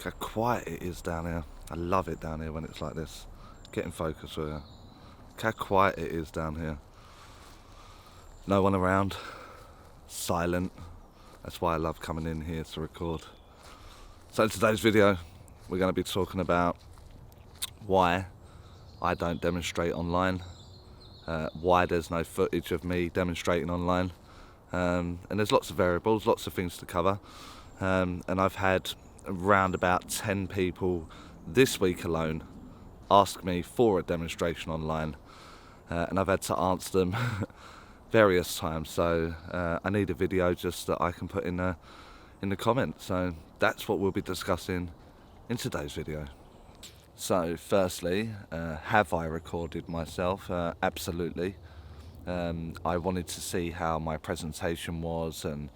Look how quiet it is down here. I love it down here when it's like this. Get in focus with you. Look how quiet it is down here. No one around. Silent. That's why I love coming in here to record. So in today's video, we're going to be talking about why I don't demonstrate online, why there's no footage of me demonstrating online, and there's lots of variables, lots of things to cover, and I've had around about 10 people this week alone ask me for a demonstration online, and I've had to answer them various times, so I need a video just that I can put in the comments. So that's what we'll be discussing in today's video. So firstly, have I recorded myself? Absolutely. I wanted to see how my presentation was and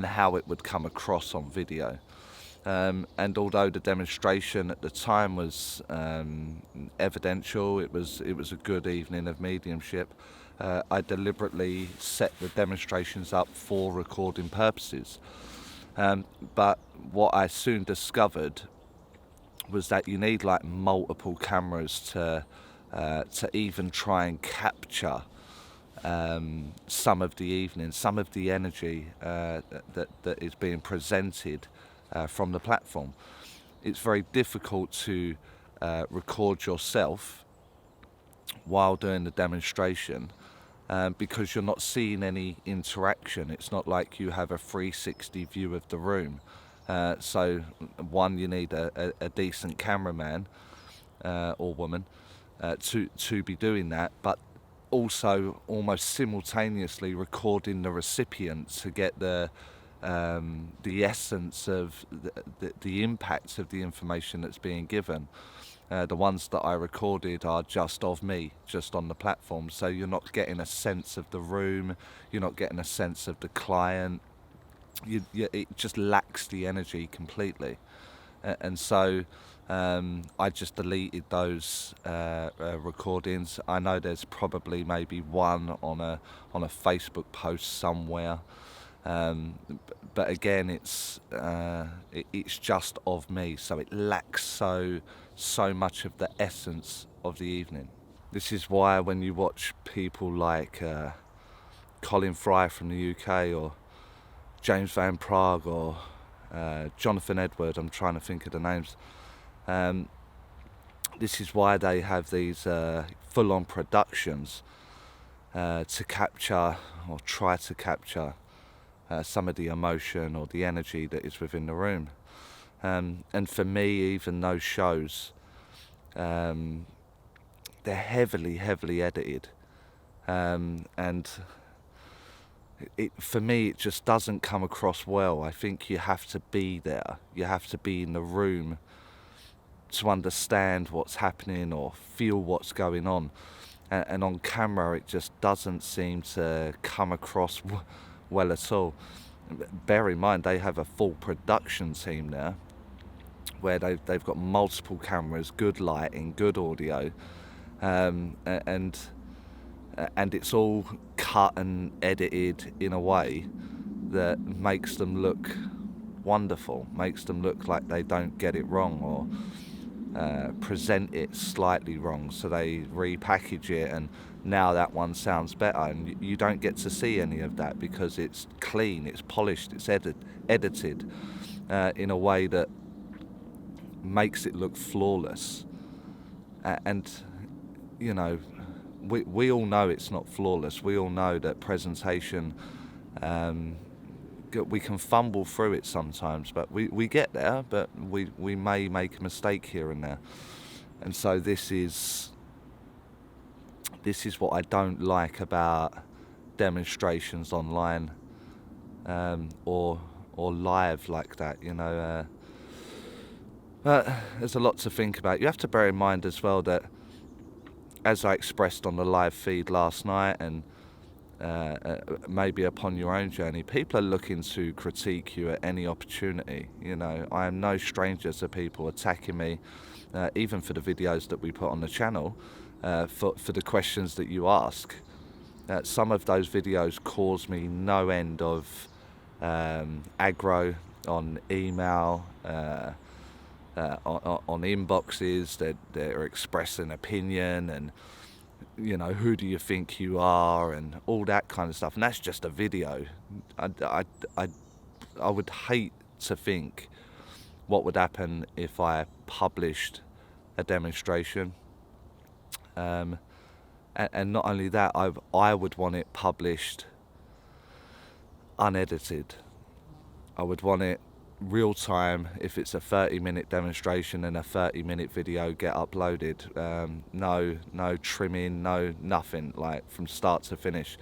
how it would come across on video. And although the demonstration at the time was evidential, it was a good evening of mediumship, I deliberately set the demonstrations up for recording purposes. But what I soon discovered was that you need like multiple cameras to even try and capture some of the evening, some of the energy that is being presented from the platform. It's very difficult to record yourself while doing the demonstration because you're not seeing any interaction. It's not like you have a 360 view of the room. So one, you need a decent cameraman or woman to be doing that, but also almost simultaneously recording the recipient to get the essence of the impact of the information that's being given. The ones that I recorded are just of me, just on the platform, so you're not getting a sense of the room, you're not getting a sense of the client. It just lacks the energy completely, and so I just deleted those recordings. I know there's probably maybe one on a Facebook post somewhere, but again, it's just of me, so it lacks so much of the essence of the evening. This is why when you watch people like Colin Fry from the UK, or James Van Prague, or Jonathan Edward, I'm trying to think of the names, this is why they have these full-on productions to capture, or try to capture, some of the emotion or the energy that is within the room. And for me, even those shows, they're heavily edited, and for me, it just doesn't come across well. I think you have to be there. You have to be in the room to understand what's happening or feel what's going on. And on camera, it just doesn't seem to come across well at all. Bear in mind, they have a full production team there, where they've got multiple cameras, good lighting, good audio, and it's all cut and edited in a way that makes them look wonderful, makes them look like they don't get it wrong, or present it slightly wrong, so they repackage it and now that one sounds better, and you don't get to see any of that because it's clean, it's polished, it's edited in a way that makes it look flawless. And you know, we all know it's not flawless. We all know that presentation, we can fumble through it sometimes, but we get there, but we may make a mistake here and there. And so this is what I don't like about demonstrations online, or live like that, you know. But there's a lot to think about. You have to bear in mind as well that, as I expressed on the live feed last night, and maybe upon your own journey, people are looking to critique you at any opportunity. You know, I am no stranger to people attacking me, even for the videos that we put on the channel, for the questions that you ask. Some of those videos cause me no end of aggro on email, on inboxes. They're expressing opinion and, who do you think you are and all that kind of stuff. And that's just a video. I would hate to think what would happen if I published a demonstration. And not only that, I would want it published unedited. I would want it real time. If it's a 30-minute demonstration and a 30-minute video get uploaded, no trimming, no nothing, like from start to finish.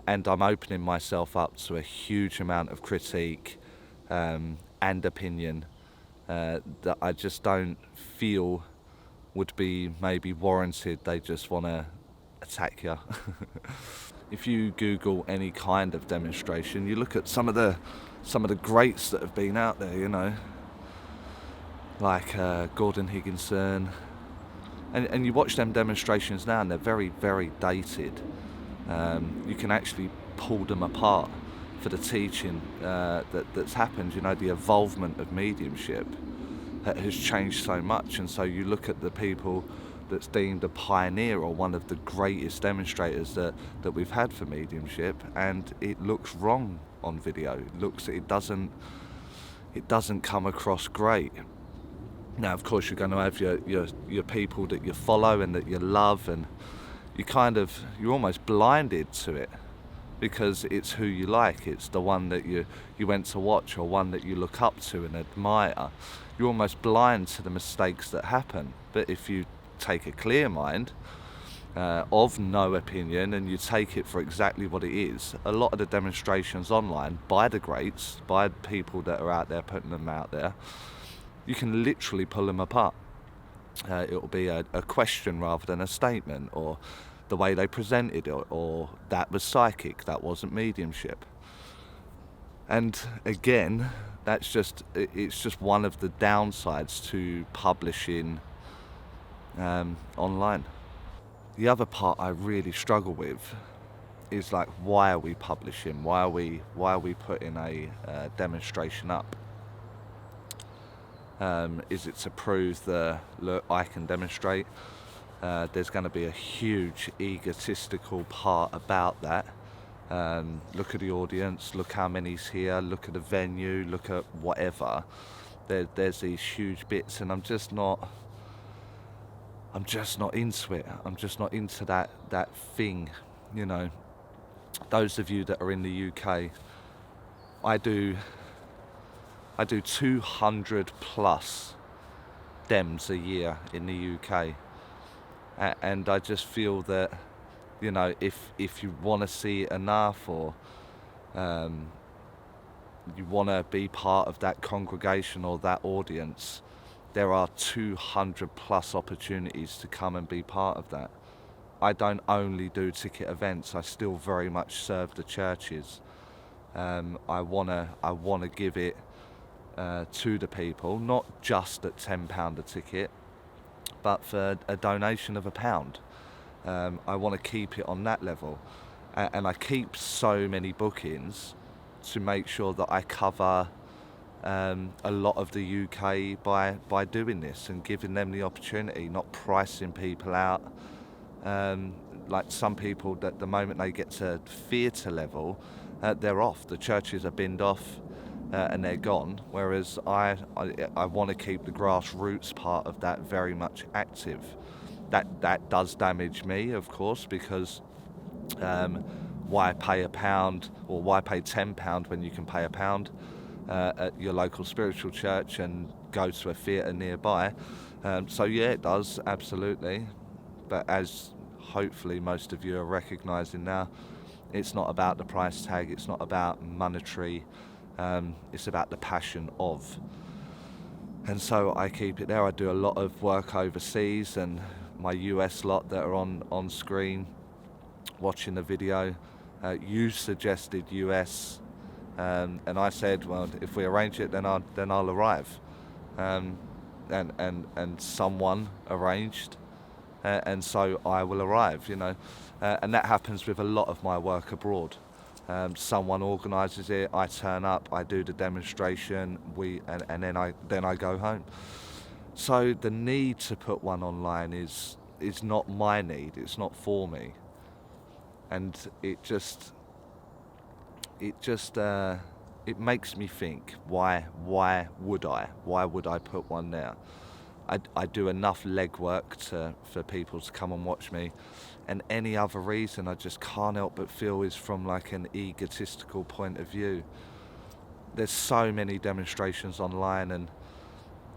And I'm opening myself up to a huge amount of critique and opinion that I just don't feel would be maybe warranted. They just want to attack you. If you Google any kind of demonstration, you look at some of the greats that have been out there, like Gordon Higginson, and you watch them demonstrations now, and they're very, very dated. You can actually pull them apart for the teaching that's happened. The involvement of mediumship has changed so much, and so you look at the people that's deemed a pioneer or one of the greatest demonstrators that we've had for mediumship, and it looks wrong on video. It doesn't come across great. Now, of course, you're going to have your people that you follow and that you love, and you're almost blinded to it because it's who you like. It's the one that you went to watch, or one that you look up to and admire. You're almost blind to the mistakes that happen. But if you take a clear mind of no opinion, and you take it for exactly what it is, a lot of the demonstrations online by the greats, by people that are out there putting them out there, you can literally pull them apart. It will be a question rather than a statement, or the way they presented it, or that was psychic, that wasn't mediumship. And again, it's just one of the downsides to publishing online. The other part I really struggle with is, like, why are we publishing? Why are we putting a demonstration up? Is it to prove look, I can demonstrate? There's going to be a huge egotistical part about that. Look at the audience, look how many's here, look at the venue, look at whatever. There's these huge bits, and I'm just not into it. I'm just not into that thing, Those of you that are in the UK, I do 200 plus dems a year in the UK, and I just feel that, if you want to see it enough, or you want to be part of that congregation or that audience, there are 200 plus opportunities to come and be part of that. I don't only do ticket events. I still very much serve the churches. I wanna give it to the people, not just at £10 a ticket, but for a donation of £1. I want to keep it on that level, and I keep so many bookings to make sure that I cover a lot of the UK by doing this and giving them the opportunity, not pricing people out. Like some people, that the moment they get to theatre level, they're off. The churches are binned off and they're gone. Whereas I want to keep the grassroots part of that very much active. That does damage me, of course, because why pay £1 or why pay £10 when you can pay £1 at your local spiritual church and go to a theatre nearby? So yeah, it does, absolutely. But as hopefully most of you are recognising now, it's not about the price tag, it's not about monetary, it's about the passion of. And so I keep it there. I do a lot of work overseas, and my US lot that are on screen watching the video, you suggested US, and I said, well, if we arrange it, then I'll arrive. And someone arranged, and so I will arrive, and that happens with a lot of my work abroad. Someone organises it, I turn up, I do the demonstration, and then I go home. So the need to put one online is not my need, it's not for me. And it makes me think, why would I put one there? I do enough legwork for people to come and watch me, and any other reason I just can't help but feel is from like an egotistical point of view. There's so many demonstrations online, and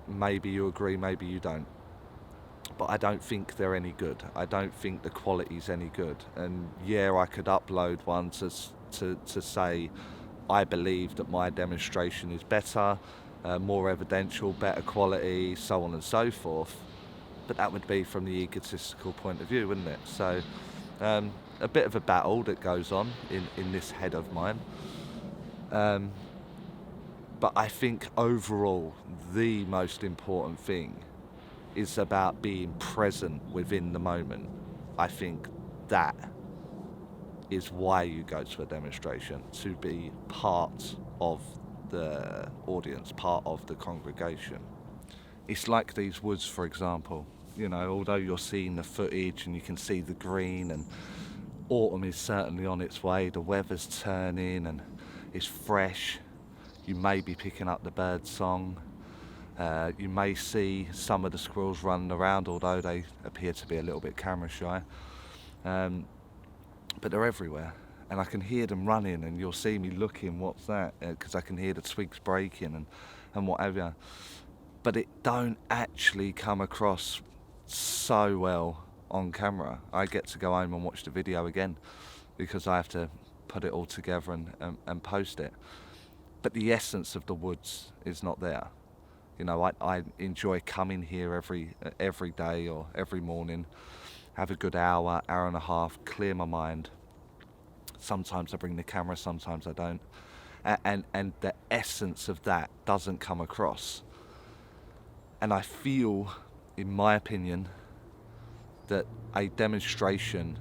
maybe you agree, maybe you don't, but I don't think they're any good. I don't think the quality's any good. And yeah, I could upload one to say I believe that my demonstration is better, more evidential, better quality, so on and so forth. But that would be from the egotistical point of view, wouldn't it? So a bit of a battle that goes on in this head of mine. But I think overall the most important thing is about being present within the moment. I think that is why you go to a demonstration, to be part of the audience, part of the congregation. It's like these woods, for example. You know, although you're seeing the footage and you can see the green, and autumn is certainly on its way, the weather's turning and it's fresh, you may be picking up the bird song, you may see some of the squirrels running around, although they appear to be a little bit camera shy, but they're everywhere, and I can hear them running, and you'll see me looking, what's that, because I can hear the twigs breaking and whatever. But it don't actually come across so well on camera. I get to go home and watch the video again because I have to put it all together and post it. But the essence of the woods is not there. You know, I enjoy coming here every day or every morning, have a good hour and a half, clear my mind. Sometimes I bring the camera, sometimes I don't. And the essence of that doesn't come across. And I feel, in my opinion, that a demonstration,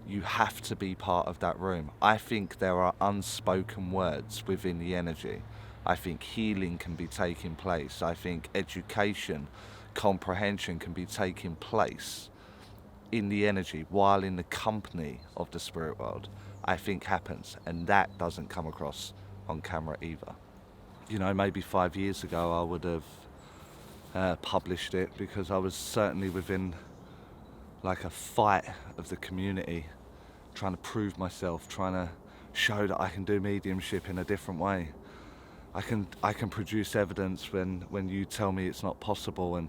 you have to be part of that room. I think there are unspoken words within the energy. I think healing can be taking place. I think education, comprehension can be taking place in the energy while in the company of the spirit world. I think happens, and that doesn't come across on camera either. You know, maybe 5 years ago I would have published it because I was certainly within like a fight of the community, trying to prove myself, trying to show that I can do mediumship in a different way. I can produce evidence when you tell me it's not possible and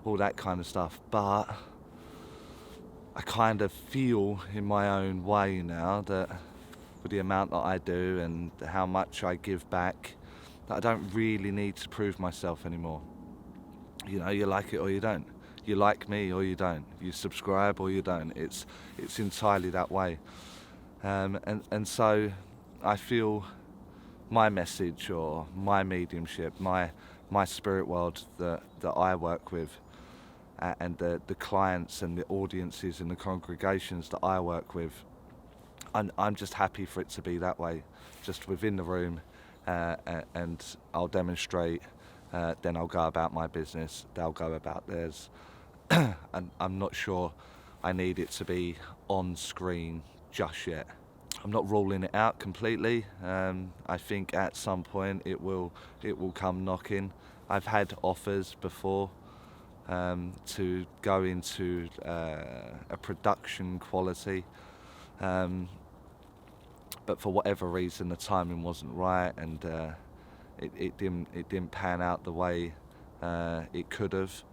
all that kind of stuff. But I kind of feel in my own way now that with the amount that I do and how much I give back, that I don't really need to prove myself anymore. You know, you like it or you don't. You like me or you don't. You subscribe or you don't. It's entirely that way. And so I feel my message or my mediumship, my spirit world that I work with, and the clients and the audiences and the congregations that I work with, I'm just happy for it to be that way, just within the room, and I'll demonstrate, then I'll go about my business, they'll go about theirs. And I'm not sure I need it to be on screen just yet. I'm not ruling it out completely. I think at some point it will come knocking. I've had offers before to go into a production quality, but for whatever reason the timing wasn't right, and it didn't pan out the way it could have.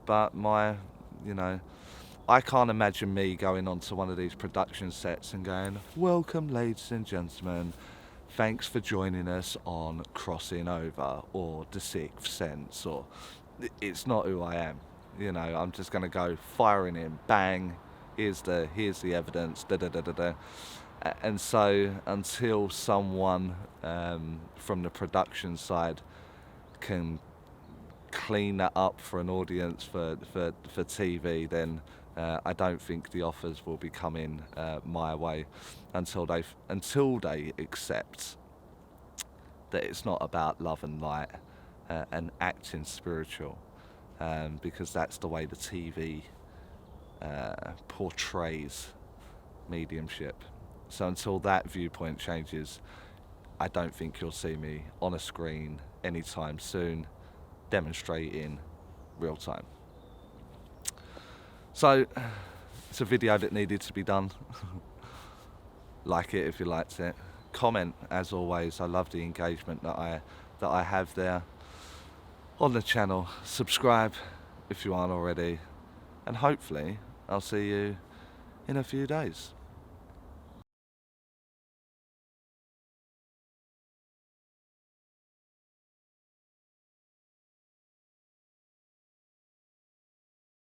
But I can't imagine me going onto one of these production sets and going, "Welcome, ladies and gentlemen, thanks for joining us on Crossing Over or The Sixth Sense," or it's not who I am. You know, I'm just going to go firing in, bang, here's the evidence, da da da da da. And so until someone from the production side can clean that up for an audience for TV, then I don't think the offers will be coming my way until they accept that it's not about love and light and acting spiritual, because that's the way the TV portrays mediumship. So until that viewpoint changes, I don't think you'll see me on a screen anytime soon demonstrating real time. So it's a video that needed to be done. Like it if you liked it. Comment, as always. I love the engagement that I have there on the channel. Subscribe if you aren't already, and hopefully I'll see you in a few days.